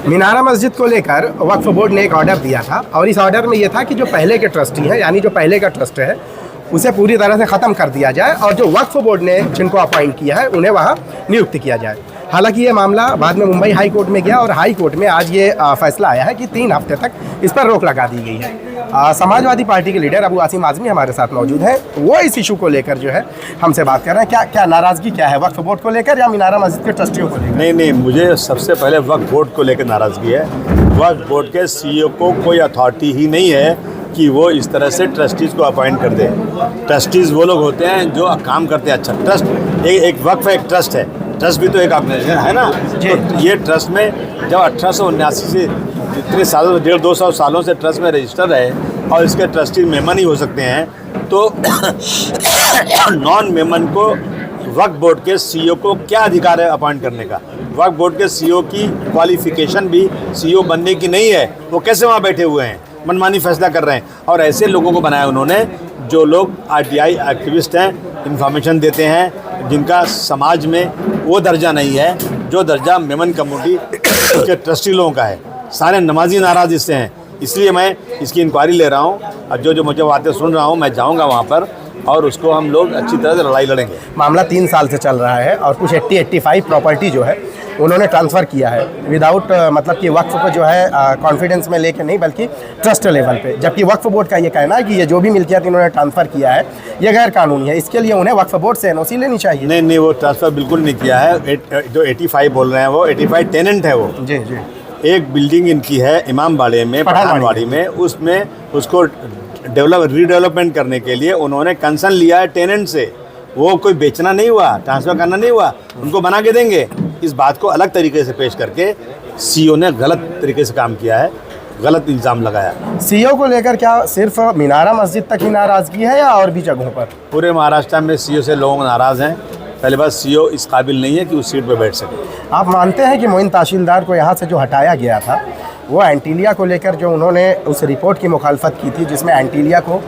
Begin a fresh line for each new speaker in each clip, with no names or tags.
मीनारा मस्जिद को लेकर वक्फ बोर्ड ने एक ऑर्डर दिया था और इस ऑर्डर में ये था कि जो पहले के ट्रस्टी हैं यानी जो पहले का ट्रस्ट है उसे पूरी तरह से ख़त्म कर दिया जाए और जो वक्फ बोर्ड ने जिनको अपॉइंट किया है उन्हें वहाँ नियुक्त किया जाए। हालांकि ये मामला बाद में मुंबई हाई कोर्ट में गया और हाई कोर्ट में आज ये फैसला आया है कि 3 हफ्ते तक इस पर रोक लगा दी गई है। समाजवादी पार्टी के लीडर अबू आसिम आज़मी हमारे साथ मौजूद हैं, वो इस इशू को लेकर जो है हमसे बात कर रहे हैं। क्या नाराज़गी क्या है, वक्फ बोर्ड को लेकर या मीनारा मस्जिद के ट्रस्टियों को लेकर?
नहीं, मुझे सबसे पहले वक्फ बोर्ड को लेकर नाराज़गी है। वक्फ बोर्ड के CEO को कोई अथॉरिटी ही नहीं है कि वो इस तरह से ट्रस्टीज़ को अपॉइंट कर दे। ट्रस्टीज़ वो लोग होते हैं जो काम करते हैं। अच्छा, ट्रस्ट एक वक्फ है, एक ट्रस्ट है। ट्रस्ट भी तो एक ऑर्गेनाइजेशन है ना। तो ये ट्रस्ट में जब 1879 से इतने सालों 150-200 सालों से ट्रस्ट में रजिस्टर है और इसके ट्रस्टी मेंबर ही हो सकते हैं, तो नॉन मेंबर को वक्फ बोर्ड के CEO को क्या अधिकार है अपॉइंट करने का? वक्फ बोर्ड के CEO की क्वालिफिकेशन भी CEO बनने की नहीं है। वो कैसे वहाँ बैठे हुए हैं, मनमानी फैसला कर रहे हैं। और ऐसे लोगों को बनाया उन्होंने जो लोग RTI एक्टिविस्ट हैं, इन्फॉर्मेशन देते हैं, जिनका समाज में वो दर्जा नहीं है जो दर्जा मेमन कम्युनिटी के ट्रस्टी लोगों का है। सारे नमाजी नाराज़ इससे हैं, इसलिए मैं इसकी इंक्वायरी ले रहा हूँ। और जो मुझे बातें सुन रहा हूँ, मैं जाऊँगा वहाँ पर और उसको हम लोग अच्छी तरह से लड़ाई लड़ेंगे।
मामला 3 साल से चल रहा है और कुछ 85 प्रॉपर्टी जो है उन्होंने ट्रांसफ़र किया है विदाउट मतलब कि वक्फ को जो है कॉन्फिडेंस में लेके नहीं बल्कि ट्रस्ट लेवल पे। जबकि वक्फ बोर्ड का ये कहना है कि ये जो भी मिल्कियत इन्होंने ट्रांसफ़र किया है ये गैर कानूनी है, इसके लिए उन्हें वक्फ बोर्ड से NOC लेनी चाहिए।
नहीं, वो ट्रांसफ़र बिल्कुल नहीं किया है। जो 85 बोल रहे हैं वो 85 टेनेंट है। वो
जी।
एक बिल्डिंग इनकी है इमामबाड़े में, पठानवाड़ी में, उसमें उसको रीडेवलपमेंट करने के लिए उन्होंने कंसर्न लिया है टेनेंट से। वो कोई बेचना नहीं हुआ, ट्रांसफ़र करना नहीं हुआ, उनको बना के देंगे। इस बात को अलग तरीके से पेश करके CEO ने गलत तरीके से काम किया है, गलत इल्ज़ाम लगाया।
CEO को लेकर क्या सिर्फ मीनारा मस्जिद तक ही नाराज़गी है या और भी जगहों पर? पूरे
महाराष्ट्र में CEO से लोग नाराज़ हैं। पहली बात, CEO इस काबिल नहीं है कि उस सीट पर बैठ सके।
आप मानते हैं कि मोइन तहसीलदार को यहाँ से जो हटाया गया था वो एंटीलिया को लेकर जो उन्होंने उस रिपोर्ट की मुखालफत की थी जिसमें एंटीलिया को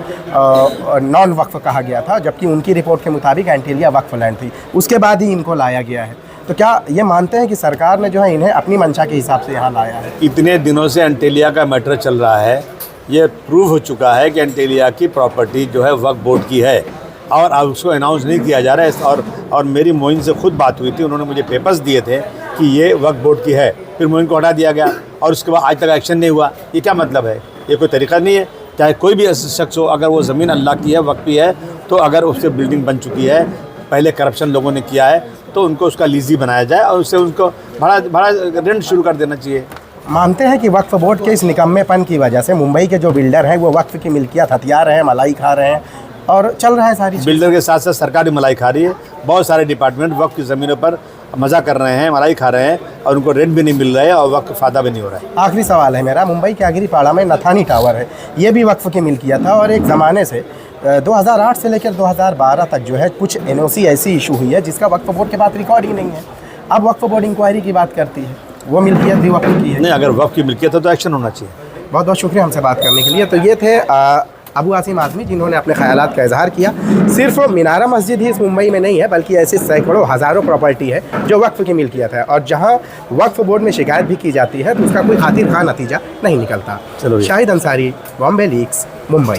नॉन वक्फ कहा गया था, जबकि उनकी रिपोर्ट के मुताबिक एंटीलिया वक्फ लैंड थी, उसके बाद ही इनको लाया गया है। तो क्या ये मानते हैं कि सरकार ने जो है इन्हें अपनी मंशा के हिसाब से यहाँ लाया है?
इतने दिनों से एंटीलिया का मैटर चल रहा है, ये प्रूव हो चुका है कि एंटीलिया की प्रॉपर्टी जो है वक्फ बोर्ड की है और अब उसको अनाउंस नहीं किया जा रहा है। और मेरी मोइन से खुद बात हुई थी, उन्होंने मुझे पेपर्स दिए थे कि ये वक्फ बोर्ड की है, फिर मोइन को हटा दिया गया और उसके बाद आज तक एक्शन नहीं हुआ। ये क्या मतलब है? ये कोई तरीका नहीं है। चाहे कोई भी शख्स हो, अगर वो ज़मीन अल्लाह की है, वक्फी है, तो अगर उससे बिल्डिंग बन चुकी है, पहले करप्शन लोगों ने किया है, तो उनको उसका लीज़ी बनाया जाए और उससे उनको भाड़ा रेंट शुरू कर देना चाहिए।
मानते हैं कि वक्फ बोर्ड के इस निकम्मेपन की वजह से मुंबई के जो बिल्डर हैं वो वक्फ की मिल्कियत हथिया रहे हैं, मलाई खा रहे हैं और चल रहा है सारी
बिल्डर के साथ साथ सरकार भी मलाई खा रही है। बहुत सारे डिपार्टमेंट वक्फ की ज़मीनों पर मज़ा कर रहे हैं, मलाई खा रहे हैं और उनको रेंट भी नहीं मिल रहा है और वक्फ फ़ायदा भी नहीं हो रहा है।
आखिरी सवाल है मेरा, मुंबई के आगिरीपाड़ा में नथानी टावर है, ये भी वक्फ की मिल्कियत था और एक ज़माने से 2008 से लेकर 2012 तक जो है कुछ NOC ऐसी इशू हुई है जिसका वक्फ बोर्ड के पास रिकॉर्ड ही नहीं है। अब वक्फ बोर्ड इंक्वायरी की बात करती है, वो मिल्कियत भी वक्फ की है।
नहीं, अगर वक्फ की मिल्कियत है तो एक्शन होना चाहिए।
बहुत बहुत शुक्रिया हमसे बात करने के लिए। तो ये थे अबू आसिम आज़मी जिन्होंने अपने ख्यालात का इजहार किया। सिर्फ मीनारा मस्जिद ही इस मुंबई में नहीं है बल्कि ऐसी सैकड़ों हज़ारों प्रॉपर्टी है जो वक्फ की मिल्कियत है और जहां वक्फ बोर्ड में शिकायत भी की जाती है तो उसका कोई खातिर खा नतीजा नहीं निकलता।
चलो,
शाहिद अंसारी, बॉम्बे लीक्स, मुंबई।